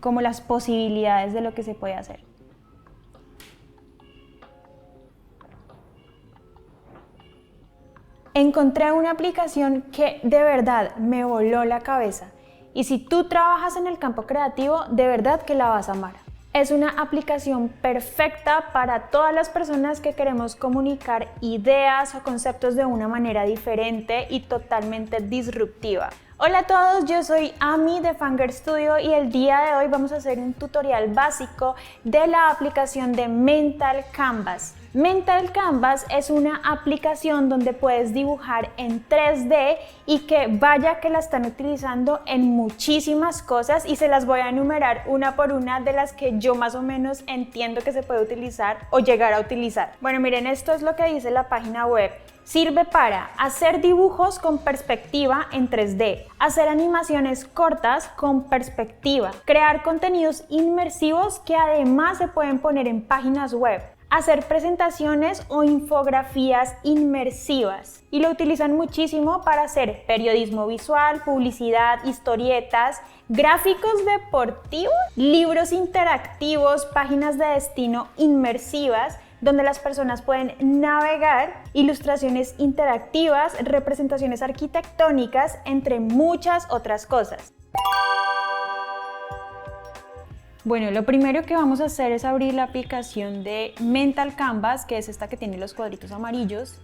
como las posibilidades de lo que se puede hacer. Encontré una aplicación que de verdad me voló la cabeza y si tú trabajas en el campo creativo, de verdad que la vas a amar. Es una aplicación perfecta para todas las personas que queremos comunicar ideas o conceptos de una manera diferente y totalmente disruptiva. Hola a todos, yo soy Ami de Fangirl Studio y el día de hoy vamos a hacer un tutorial básico de la aplicación de Mental Canvas. Mental Canvas es una aplicación donde puedes dibujar en 3D y que vaya que la están utilizando en muchísimas cosas y se las voy a enumerar una por una de las que yo más o menos entiendo que se puede utilizar o llegar a utilizar. Bueno, miren, esto es lo que dice la página web. Sirve para hacer dibujos con perspectiva en 3D, hacer animaciones cortas con perspectiva, crear contenidos inmersivos que además se pueden poner en páginas web, hacer presentaciones o infografías inmersivas y lo utilizan muchísimo para hacer periodismo visual, publicidad, historietas, gráficos deportivos, libros interactivos, páginas de destino inmersivas donde las personas pueden navegar, ilustraciones interactivas, representaciones arquitectónicas, entre muchas otras cosas. Bueno, lo primero que vamos a hacer es abrir la aplicación de Mental Canvas, que es esta que tiene los cuadritos amarillos.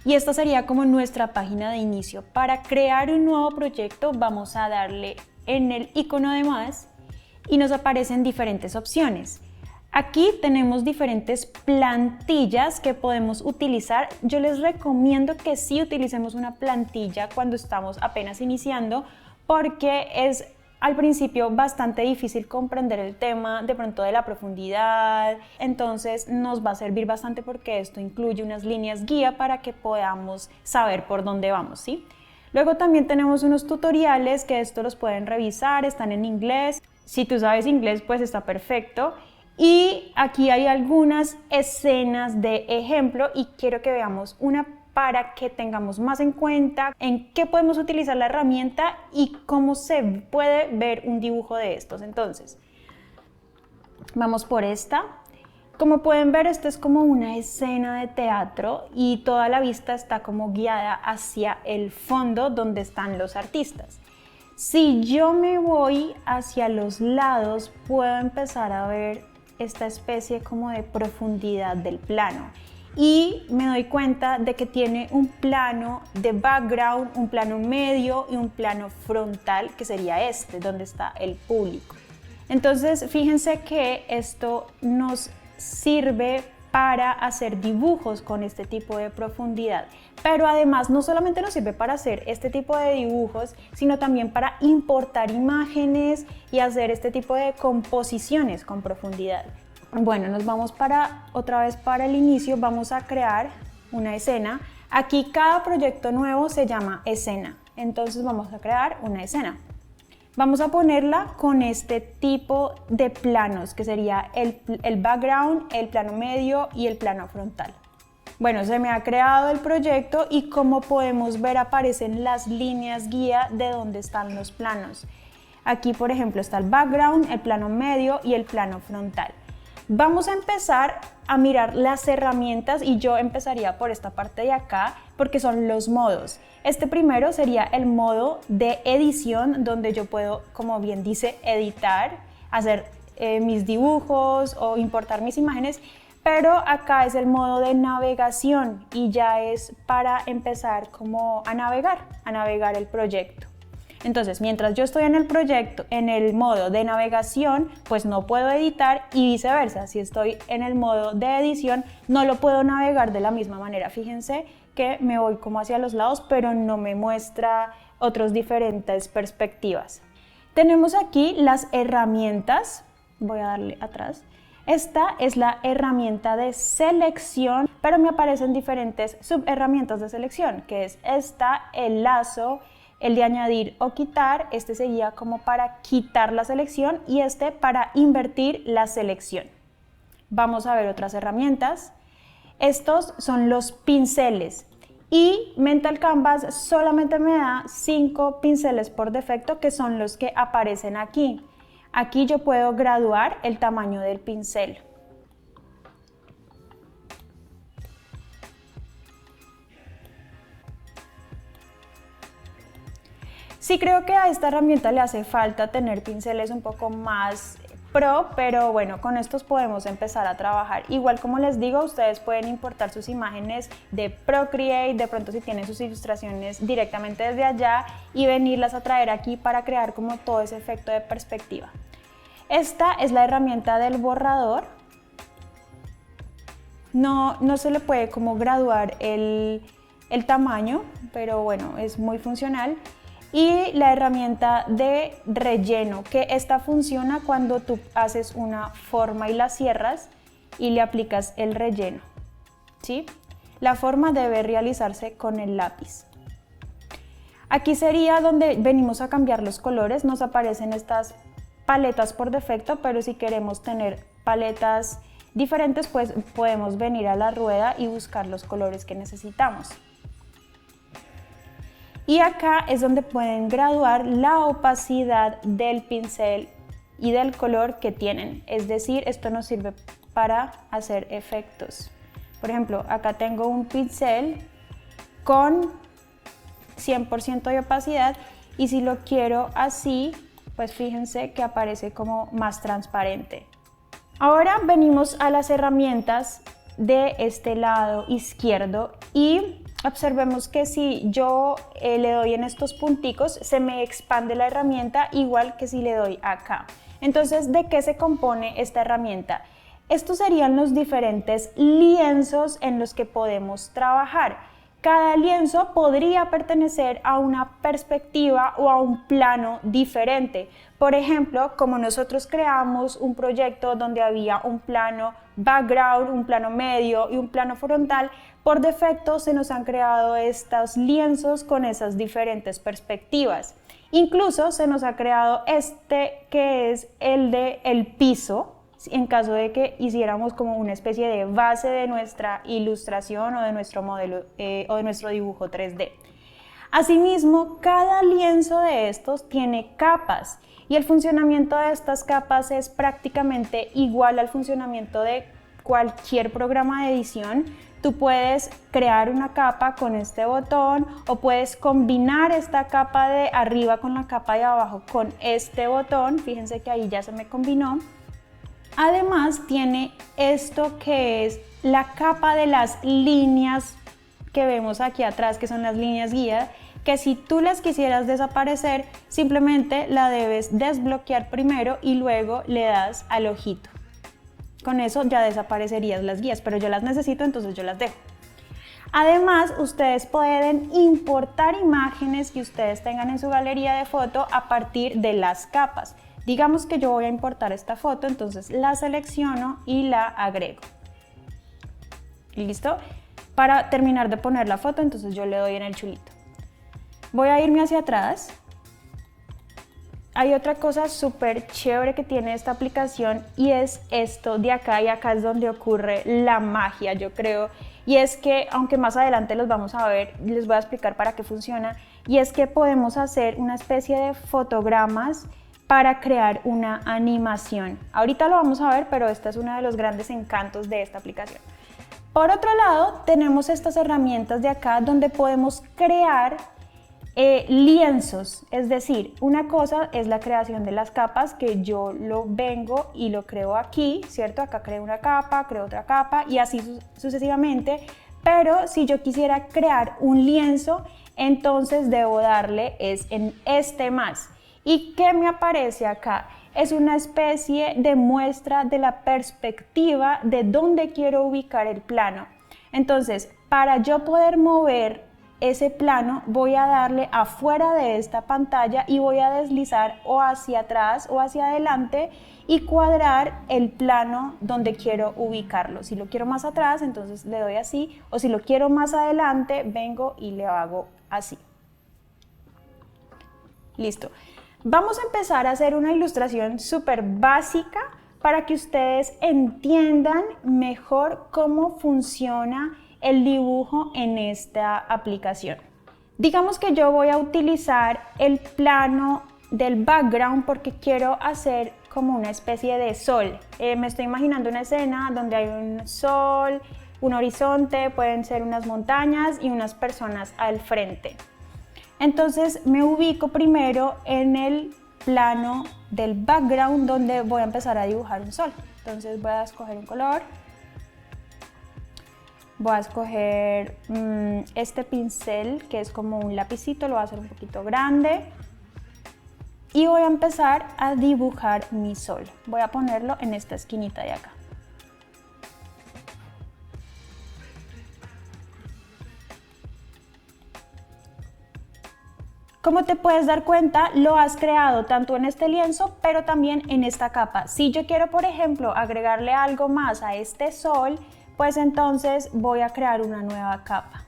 Y esta sería como nuestra página de inicio. Para crear un nuevo proyecto vamos a darle en el icono de más y nos aparecen diferentes opciones. Aquí tenemos diferentes plantillas que podemos utilizar. Yo les recomiendo que sí utilicemos una plantilla cuando estamos apenas iniciando porque es al principio bastante difícil comprender el tema de pronto de la profundidad, entonces nos va a servir bastante porque esto incluye unas líneas guía para que podamos saber por dónde vamos, ¿sí? Luego también tenemos unos tutoriales que esto los pueden revisar, están en inglés. Si tú sabes inglés, pues está perfecto. Y aquí hay algunas escenas de ejemplo y quiero que veamos una para que tengamos más en cuenta en qué podemos utilizar la herramienta y cómo se puede ver un dibujo de estos. Entonces, vamos por esta. Como pueden ver, esto es como una escena de teatro y toda la vista está como guiada hacia el fondo donde están los artistas. Si yo me voy hacia los lados, puedo empezar a ver esta especie como de profundidad del plano y me doy cuenta de que tiene un plano de background, un plano medio y un plano frontal que sería este, donde está el público. Entonces fíjense que esto nos sirve para hacer dibujos con este tipo de profundidad, pero además no solamente nos sirve para hacer este tipo de dibujos, sino también para importar imágenes y hacer este tipo de composiciones con profundidad. Bueno, nos vamos otra vez para el inicio, vamos a crear una escena. Aquí cada proyecto nuevo se llama escena, entonces vamos a crear una escena. Vamos a ponerla con este tipo de planos, que sería el background, el plano medio y el plano frontal. Bueno, se me ha creado el proyecto y como podemos ver aparecen las líneas guía de dónde están los planos. Aquí, por ejemplo, está el background, el plano medio y el plano frontal. Vamos a empezar a mirar las herramientas y yo empezaría por esta parte de acá porque son los modos. Este primero sería el modo de edición donde yo puedo, como bien dice, editar, hacer mis dibujos o importar mis imágenes, pero acá es el modo de navegación y ya es para empezar como a navegar el proyecto. Entonces, mientras yo estoy en el proyecto, en el modo de navegación, pues no puedo editar y viceversa. Si estoy en el modo de edición, no lo puedo navegar de la misma manera. Fíjense que me voy como hacia los lados, pero no me muestra otras diferentes perspectivas. Tenemos aquí las herramientas. Voy a darle atrás. Esta es la herramienta de selección, pero me aparecen diferentes subherramientas de selección, que es esta, el lazo, el de añadir o quitar, este sería como para quitar la selección y este para invertir la selección. Vamos a ver otras herramientas. Estos son los pinceles y Mental Canvas solamente me da 5 pinceles por defecto que son los que aparecen aquí. Aquí yo puedo graduar el tamaño del pincel. Sí creo que a esta herramienta le hace falta tener pinceles un poco más pro, pero bueno, con estos podemos empezar a trabajar. Igual como les digo, ustedes pueden importar sus imágenes de Procreate, de pronto si tienen sus ilustraciones directamente desde allá y venirlas a traer aquí para crear como todo ese efecto de perspectiva. Esta es la herramienta del borrador. No se le puede como graduar el tamaño, pero bueno, es muy funcional. Y la herramienta de relleno, que esta funciona cuando tú haces una forma y la cierras y le aplicas el relleno, ¿sí? La forma debe realizarse con el lápiz. Aquí sería donde venimos a cambiar los colores, nos aparecen estas paletas por defecto, pero si queremos tener paletas diferentes, pues podemos venir a la rueda y buscar los colores que necesitamos. Y acá es donde pueden graduar la opacidad del pincel y del color que tienen. Es decir, esto nos sirve para hacer efectos. Por ejemplo, acá tengo un pincel con 100% de opacidad y si lo quiero así, pues fíjense que aparece como más transparente. Ahora venimos a las herramientas de este lado izquierdo y observemos que si yo le doy en estos punticos, se me expande la herramienta igual que si le doy acá. Entonces, ¿de qué se compone esta herramienta? Estos serían los diferentes lienzos en los que podemos trabajar. Cada lienzo podría pertenecer a una perspectiva o a un plano diferente. Por ejemplo, como nosotros creamos un proyecto donde había un plano background, un plano medio y un plano frontal, por defecto se nos han creado estos lienzos con esas diferentes perspectivas. Incluso se nos ha creado este que es el de el piso, en caso de que hiciéramos como una especie de base de nuestra ilustración o de nuestro modelo o de nuestro dibujo 3D. Asimismo, cada lienzo de estos tiene capas y el funcionamiento de estas capas es prácticamente igual al funcionamiento de cualquier programa de edición. Tú puedes crear una capa con este botón o puedes combinar esta capa de arriba con la capa de abajo con este botón. Fíjense que ahí ya se me combinó. Además tiene esto que es la capa de las líneas que vemos aquí atrás, que son las líneas guía, que si tú las quisieras desaparecer, simplemente la debes desbloquear primero y luego le das al ojito. Con eso ya desaparecerían las guías, pero yo las necesito, entonces yo las dejo. Además, ustedes pueden importar imágenes que ustedes tengan en su galería de foto a partir de las capas. Digamos que yo voy a importar esta foto, entonces la selecciono y la agrego. ¿Listo? Para terminar de poner la foto, entonces yo le doy en el chulito. Voy a irme hacia atrás. Hay otra cosa súper chévere que tiene esta aplicación y es esto de acá, y acá es donde ocurre la magia, yo creo. Y es que, aunque más adelante los vamos a ver, les voy a explicar para qué funciona, y es que podemos hacer una especie de fotogramas para crear una animación. Ahorita lo vamos a ver, pero este es uno de los grandes encantos de esta aplicación. Por otro lado, tenemos estas herramientas de acá donde podemos crear lienzos, es decir, una cosa es la creación de las capas, que yo lo vengo y lo creo aquí, ¿cierto? Acá creo una capa, creo otra capa y así sucesivamente, pero si yo quisiera crear un lienzo, entonces debo darle en este más. ¿Y qué me aparece acá? Es una especie de muestra de la perspectiva de dónde quiero ubicar el plano. Entonces, para yo poder mover ese plano, voy a darle afuera de esta pantalla y voy a deslizar o hacia atrás o hacia adelante y cuadrar el plano donde quiero ubicarlo. Si lo quiero más atrás, entonces le doy así, o si lo quiero más adelante, vengo y le hago así. Listo. Vamos a empezar a hacer una ilustración súper básica para que ustedes entiendan mejor cómo funciona el dibujo en esta aplicación. Digamos que yo voy a utilizar el plano del background porque quiero hacer como una especie de sol. Me estoy imaginando una escena donde hay un sol, un horizonte, pueden ser unas montañas y unas personas al frente. Entonces me ubico primero en el plano del background donde voy a empezar a dibujar un sol. Entonces voy a escoger un color. Voy a escoger este pincel que es como un lapicito, lo voy a hacer un poquito grande. Y voy a empezar a dibujar mi sol. Voy a ponerlo en esta esquinita de acá. Como te puedes dar cuenta, lo has creado tanto en este lienzo, pero también en esta capa. Si yo quiero, por ejemplo, agregarle algo más a este sol, pues entonces voy a crear una nueva capa.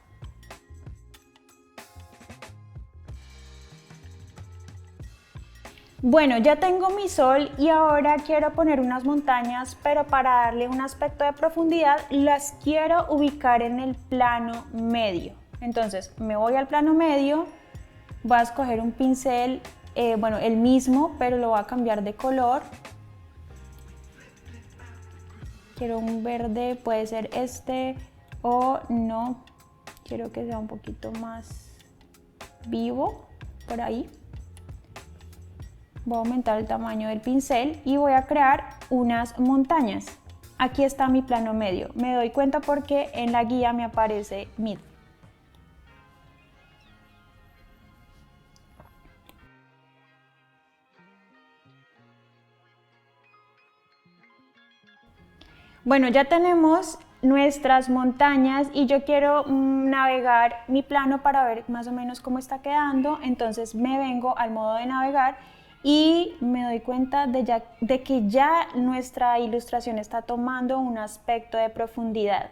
Bueno, ya tengo mi sol y ahora quiero poner unas montañas, pero para darle un aspecto de profundidad las quiero ubicar en el plano medio. Entonces me voy al plano medio, voy a escoger un pincel, bueno, el mismo, pero lo voy a cambiar de color. Quiero un verde, puede ser este o no, quiero que sea un poquito más vivo, por ahí. Voy a aumentar el tamaño del pincel y voy a crear unas montañas. Aquí está mi plano medio. Me doy cuenta porque en la guía me aparece mid. Bueno, ya tenemos nuestras montañas y yo quiero navegar mi plano para ver más o menos cómo está quedando. Entonces me vengo al modo de navegar y me doy cuenta de que ya nuestra ilustración está tomando un aspecto de profundidad.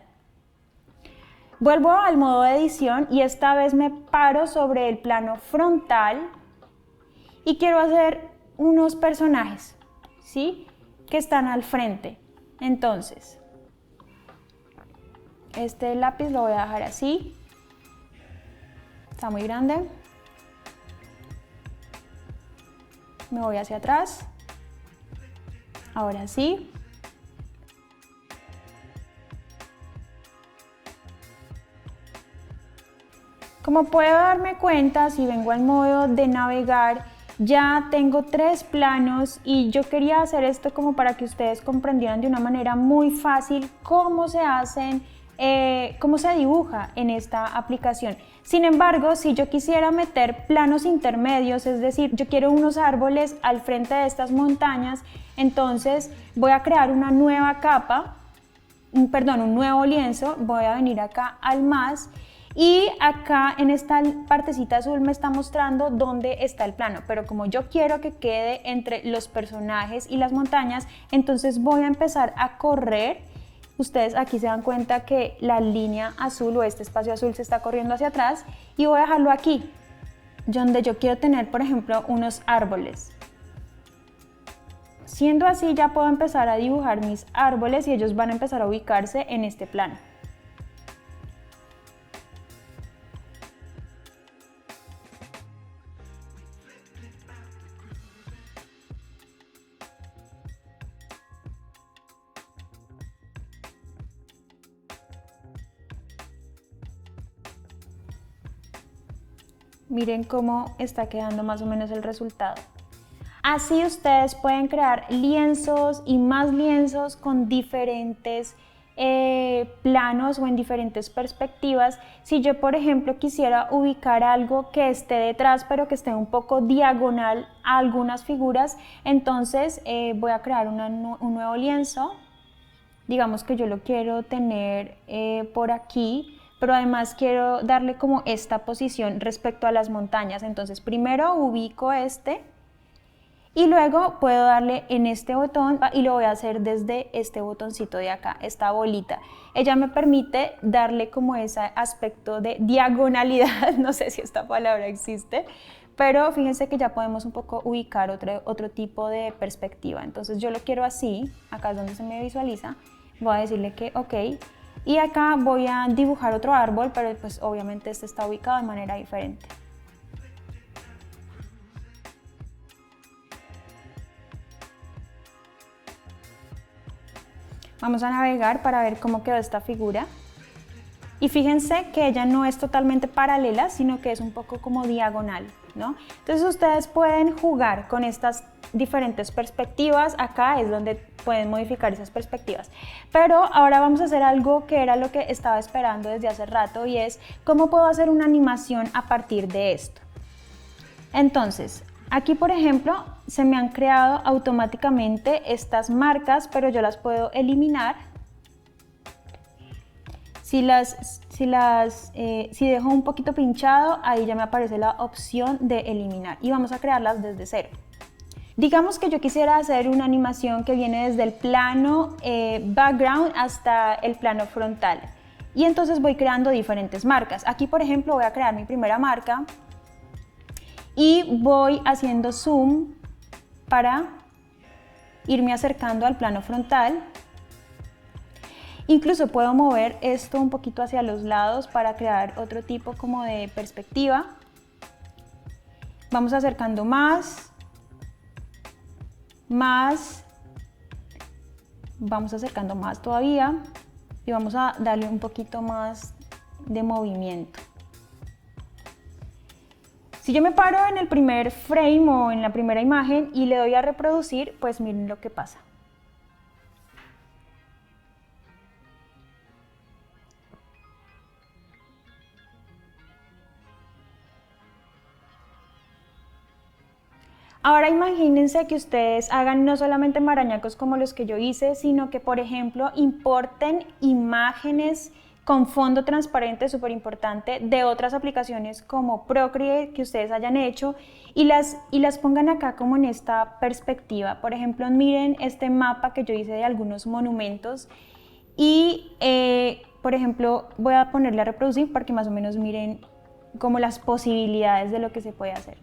Vuelvo al modo de edición y esta vez me paro sobre el plano frontal y quiero hacer unos personajes, ¿sí? Que están al frente. Entonces, este lápiz lo voy a dejar así. Está muy grande. Me voy hacia atrás. Ahora sí. Como puedo darme cuenta, si vengo al modo de navegar, ya tengo 3 planos y yo quería hacer esto como para que ustedes comprendieran de una manera muy fácil cómo se hacen, cómo se dibuja en esta aplicación. Sin embargo, si yo quisiera meter planos intermedios, es decir, yo quiero unos árboles al frente de estas montañas, entonces voy a crear una nueva capa, un nuevo lienzo, voy a venir acá al más. Y acá en esta partecita azul me está mostrando dónde está el plano, pero como yo quiero que quede entre los personajes y las montañas, entonces voy a empezar a correr. Ustedes aquí se dan cuenta que la línea azul o este espacio azul se está corriendo hacia atrás y voy a dejarlo aquí, donde yo quiero tener, por ejemplo, unos árboles. Siendo así, ya puedo empezar a dibujar mis árboles y ellos van a empezar a ubicarse en este plano. Miren cómo está quedando más o menos el resultado. Así ustedes pueden crear lienzos y más lienzos con diferentes planos o en diferentes perspectivas. Si yo, por ejemplo, quisiera ubicar algo que esté detrás pero que esté un poco diagonal a algunas figuras, entonces voy a crear un nuevo lienzo. Digamos que yo lo quiero tener por aquí, pero además quiero darle como esta posición respecto a las montañas. Entonces primero ubico este y luego puedo darle en este botón y lo voy a hacer desde este botoncito de acá, esta bolita. Ella me permite darle como ese aspecto de diagonalidad, no sé si esta palabra existe, pero fíjense que ya podemos un poco ubicar otro tipo de perspectiva. Entonces yo lo quiero así, acá es donde se me visualiza, voy a decirle que ok. Y acá voy a dibujar otro árbol, pero pues obviamente este está ubicado de manera diferente. Vamos a navegar para ver cómo quedó esta figura. Y fíjense que ella no es totalmente paralela, sino que es un poco como diagonal, ¿no? Entonces ustedes pueden jugar con estas diferentes perspectivas. Acá es donde pueden modificar esas perspectivas. Pero ahora vamos a hacer algo que era lo que estaba esperando desde hace rato, y es cómo puedo hacer una animación a partir de esto. Entonces, aquí por ejemplo se me han creado automáticamente estas marcas, pero yo las puedo eliminar. Si dejo un poquito pinchado, ahí ya me aparece la opción de eliminar y vamos a crearlas desde cero. Digamos que yo quisiera hacer una animación que viene desde el plano background hasta el plano frontal, y entonces voy creando diferentes marcas. Aquí por ejemplo voy a crear mi primera marca y voy haciendo zoom para irme acercando al plano frontal. Incluso puedo mover esto un poquito hacia los lados para crear otro tipo como de perspectiva. Vamos acercando más, vamos acercando más todavía y vamos a darle un poquito más de movimiento. Si yo me paro en el primer frame o en la primera imagen y le doy a reproducir, pues miren lo que pasa. Ahora imagínense que ustedes hagan no solamente marañacos como los que yo hice, sino que por ejemplo importen imágenes con fondo transparente, súper importante, de otras aplicaciones como Procreate que ustedes hayan hecho y las pongan acá como en esta perspectiva. Por ejemplo, miren este mapa que yo hice de algunos monumentos y por ejemplo voy a ponerle a reproducir para que más o menos miren como las posibilidades de lo que se puede hacer.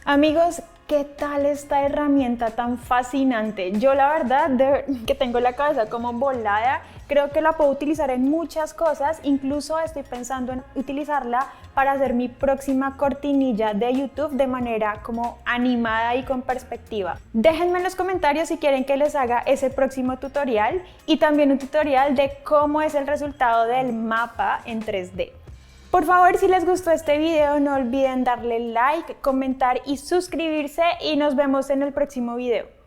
Amigos, ¿qué tal esta herramienta tan fascinante? Yo la verdad que tengo la cabeza como volada, creo que la puedo utilizar en muchas cosas, incluso estoy pensando en utilizarla para hacer mi próxima cortinilla de YouTube de manera como animada y con perspectiva. Déjenme en los comentarios si quieren que les haga ese próximo tutorial y también un tutorial de cómo es el resultado del mapa en 3D. Por favor, si les gustó este video, no olviden darle like, comentar y suscribirse y nos vemos en el próximo video.